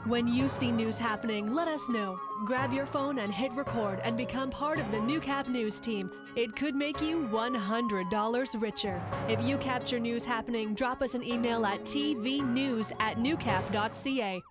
When you see news happening, let us know. Grab your phone and hit record and become part of the Newcap news team. It could make you $100 richer. If you capture news happening, drop us an email at tvnews@newcap.ca.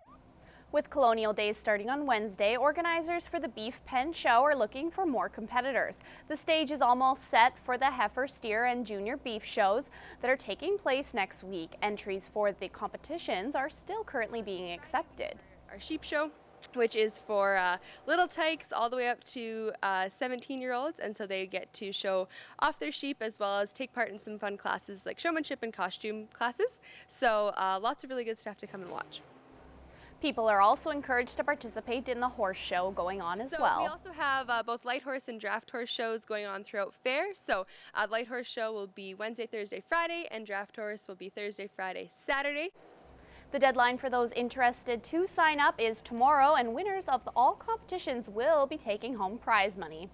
With Colonial Days starting on Wednesday, organizers for the Beef Pen Show are looking for more competitors. The stage is almost set for the heifer, steer, and junior beef shows that are taking place next week. Entries for the competitions are still currently being accepted. Our sheep show, which is for little tykes all the way up to 17-year-olds, and so they get to show off their sheep as well as take part in some fun classes like showmanship and costume classes. So lots of really good stuff to come and watch. People are also encouraged to participate in the horse show going on as well. We also have both light horse and draft horse shows going on throughout fair. So light horse show will be Wednesday, Thursday, Friday, and draft horse will be Thursday, Friday, Saturday. The deadline for those interested to sign up is tomorrow, and winners of all competitions will be taking home prize money.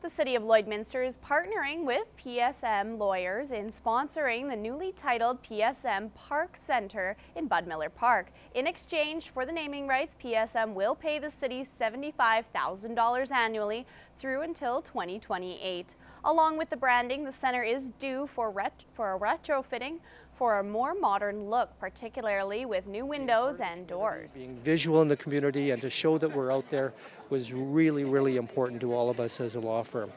The City of Lloydminster is partnering with PSM Lawyers in sponsoring the newly titled PSM Park Centre in Bud Miller Park. In exchange for the naming rights, PSM will pay the city $75,000 annually through until 2028. Along with the branding, the centre is due for a retrofitting for a more modern look, particularly with new windows and doors. Being visual in the community and to show that we're out there was really, really important to all of us as a law firm.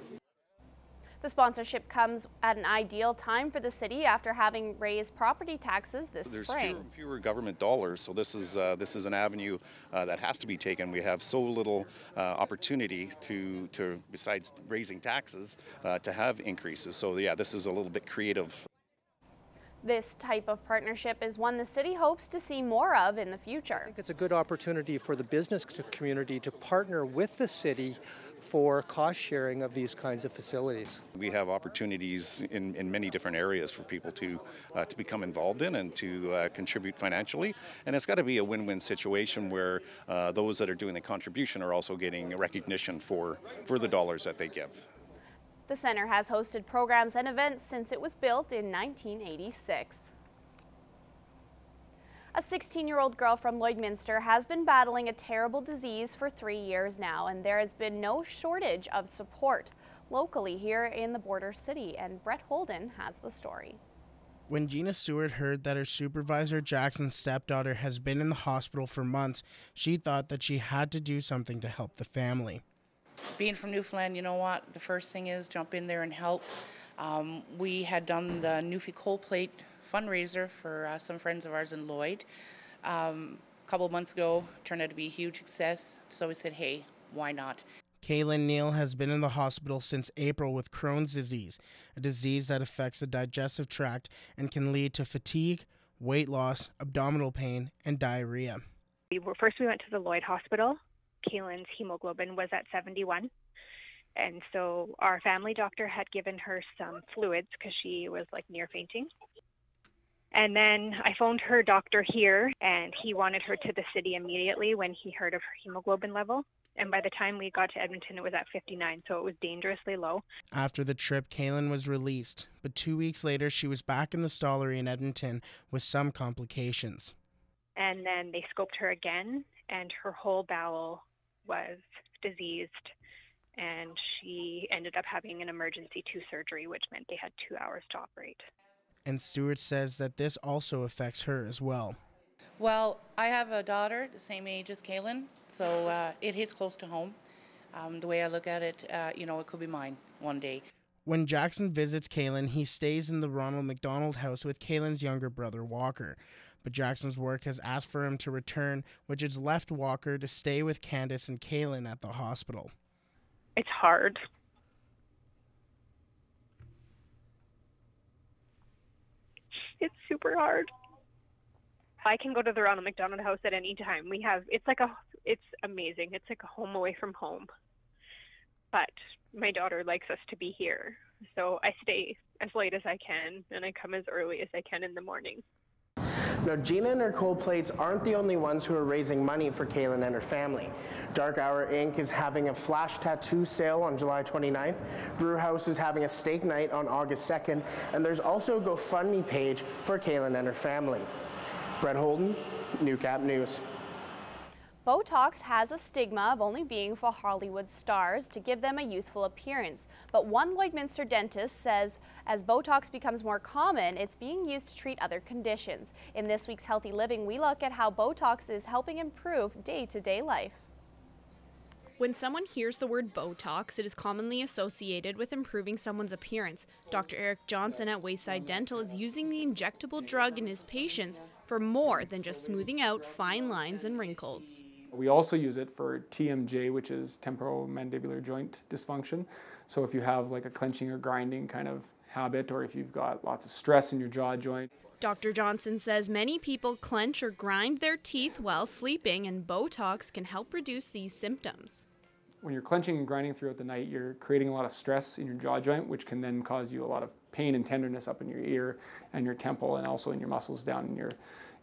The sponsorship comes at an ideal time for the city after having raised property taxes this spring. There's fewer government dollars, so this is an avenue that has to be taken. We have so little opportunity to besides raising taxes, to have increases. So yeah, this is a little bit creative. This type of partnership is one the city hopes to see more of in the future. I think it's a good opportunity for the business community to partner with the city for cost sharing of these kinds of facilities. We have opportunities in many different areas for people to become involved in and to contribute financially. And it's got to be a win-win situation where those that are doing the contribution are also getting recognition for the dollars that they give. The center has hosted programs and events since it was built in 1986. A 16-year-old girl from Lloydminster has been battling a terrible disease for 3 years now, and there has been no shortage of support locally here in the border city, and Brett Holden has the story. When Gina Stewart heard that her supervisor Jackson's stepdaughter has been in the hospital for months, she thought that she had to do something to help the family. Being from Newfoundland, you know what, the first thing is jump in there and help. We had done the Newfie Cold Plate fundraiser for some friends of ours in Lloyd. A couple of months ago, turned out to be a huge success, so we said, hey, why not? Kaylin Neal has been in the hospital since April with Crohn's disease, a disease that affects the digestive tract and can lead to fatigue, weight loss, abdominal pain, and diarrhea. First we went to the Lloyd Hospital. Kaylin's hemoglobin was at 71, and so our family doctor had given her some fluids because she was like near fainting. And then I phoned her doctor here, and he wanted her to the city immediately when he heard of her hemoglobin level. And by the time we got to Edmonton, it was at 59, so it was dangerously low. After the trip, Kaylin was released, but 2 weeks later, she was back in the Stollery in Edmonton with some complications. And then they scoped her again, and her whole bowel was diseased, and she ended up having an emergency 2 surgery, which meant they had 2 hours to operate. And Stewart says that this also affects her as well. Well, I have a daughter the same age as Kaylin, so it hits close to home. The way I look at it, you know, it could be mine one day. When Jackson visits Kaylin, he stays in the Ronald McDonald house with Kaylin's younger brother, Walker. But Jackson's work has asked for him to return, which has left Walker to stay with Candace and Kaylin at the hospital. It's hard. It's super hard. I can go to the Ronald McDonald house at any time. It's amazing. It's like a home away from home. But my daughter likes us to be here. So I stay as late as I can, and I come as early as I can in the morning. Now, Gina and her cold plates aren't the only ones who are raising money for Kaylin and her family. Dark Hour Inc. is having a flash tattoo sale on July 29th. Brewhouse is having a steak night on August 2nd. And there's also a GoFundMe page for Kaylin and her family. Brett Holden, Newcap News. Botox has a stigma of only being for Hollywood stars to give them a youthful appearance. But one Lloydminster dentist says as Botox becomes more common, it's being used to treat other conditions. In this week's Healthy Living, we look at how Botox is helping improve day-to-day life. When someone hears the word Botox, it is commonly associated with improving someone's appearance. Dr. Eric Johnson at Wayside Dental is using the injectable drug in his patients for more than just smoothing out fine lines and wrinkles. We also use it for TMJ, which is temporomandibular joint dysfunction. So if you have like a clenching or grinding kind of habit, or if you've got lots of stress in your jaw joint. Dr. Johnson says many people clench or grind their teeth while sleeping, and Botox can help reduce these symptoms. When you're clenching and grinding throughout the night, you're creating a lot of stress in your jaw joint, which can then cause you a lot of pain and tenderness up in your ear and your temple, and also in your muscles down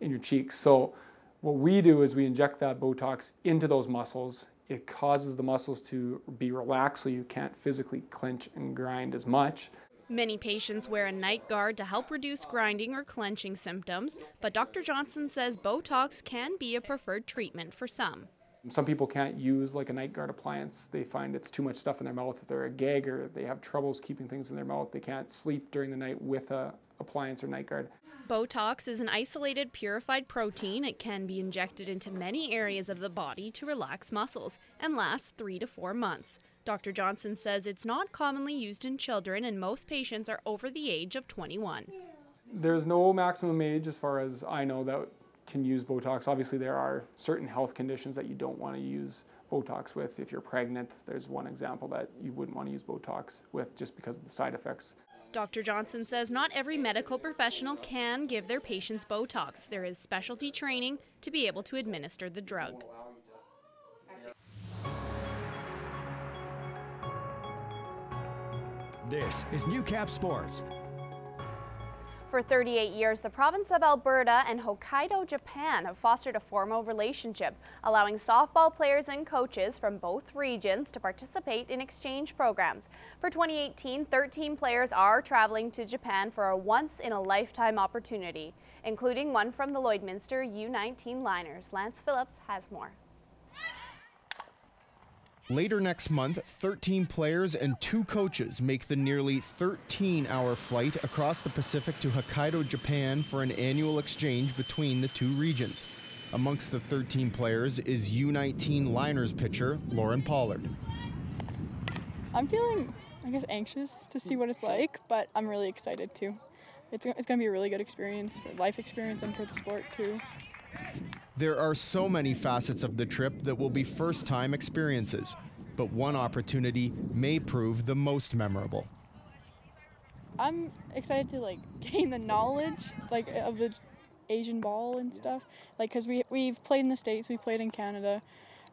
in your cheeks. So what we do is we inject that Botox into those muscles. It causes the muscles to be relaxed so you can't physically clench and grind as much. Many patients wear a night guard to help reduce grinding or clenching symptoms, but Dr. Johnson says Botox can be a preferred treatment for some. Some people can't use like a night guard appliance. They find it's too much stuff in their mouth. If they're a gagger, they have troubles keeping things in their mouth. They can't sleep during the night with a appliance or night guard. Botox is an isolated, purified protein. It can be injected into many areas of the body to relax muscles and lasts 3 to 4 months. Dr. Johnson says it's not commonly used in children, and most patients are over the age of 21. There's no maximum age, as far as I know, that can use Botox. Obviously, there are certain health conditions that you don't want to use Botox with. If you're pregnant, there's one example that you wouldn't want to use Botox with just because of the side effects. Dr. Johnson says not every medical professional can give their patients Botox. There is specialty training to be able to administer the drug. This is Newcap Sports. For 38 years, the province of Alberta and Hokkaido, Japan have fostered a formal relationship, allowing softball players and coaches from both regions to participate in exchange programs. For 2018, 13 players are traveling to Japan for a once-in-a-lifetime opportunity, including one from the Lloydminster U19 Liners. Lance Phillips has more. Later next month, 13 players and 2 coaches make the nearly 13-hour flight across the Pacific to Hokkaido, Japan for an annual exchange between the 2 regions. Amongst the 13 players is U19 Liners pitcher Lauren Pollard. I'm feeling, I guess, anxious to see what it's like, but I'm really excited too. It's going to be a really good experience, for life experience and for the sport too. There are so many facets of the trip that will be first-time experiences, but one opportunity may prove the most memorable. I'm excited to gain the knowledge of the Asian ball and stuff, because we've played in the States, we've played in Canada,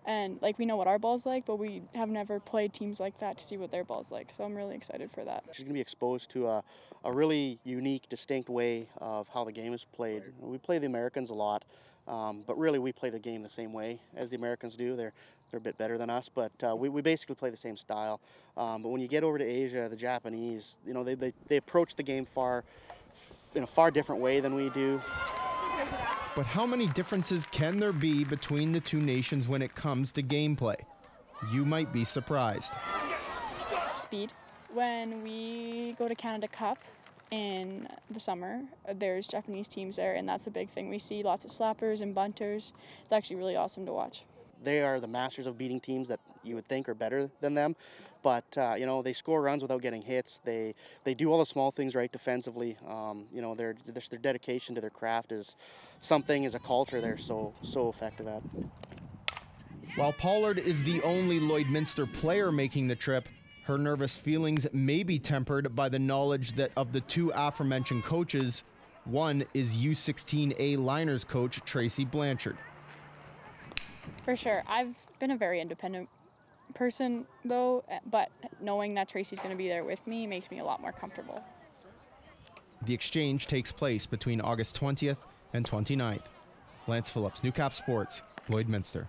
and we know what our ball's like, but we have never played teams like that to see what their ball's like. So I'm really excited for that. She's going to be exposed to a really unique, distinct way of how the game is played. We play the Americans a lot. But really, we play the game the same way as the Americans do. They're a bit better than us, but we basically play the same style. But when you get over to Asia, the Japanese, they approach the game in a far different way than we do. But how many differences can there be between the 2 nations when it comes to gameplay? You might be surprised. Speed. When we go to Canada Cup in the summer, there's Japanese teams there, and that's a big thing. We see lots of slappers and bunters. It's actually really awesome to watch. They are the masters of beating teams that you would think are better than them, but they score runs without getting hits. They do all the small things right defensively. Their dedication to their craft is a culture they're so effective at. While Pollard is the only Lloydminster player making the trip, her nervous feelings may be tempered by the knowledge that of the 2 aforementioned coaches, one is U16A Liners coach Tracy Blanchard. For sure. I've been a very independent person, though, but knowing that Tracy's going to be there with me makes me a lot more comfortable. The exchange takes place between August 20th and 29th. Lance Phillips, Newcap Sports, Lloydminster.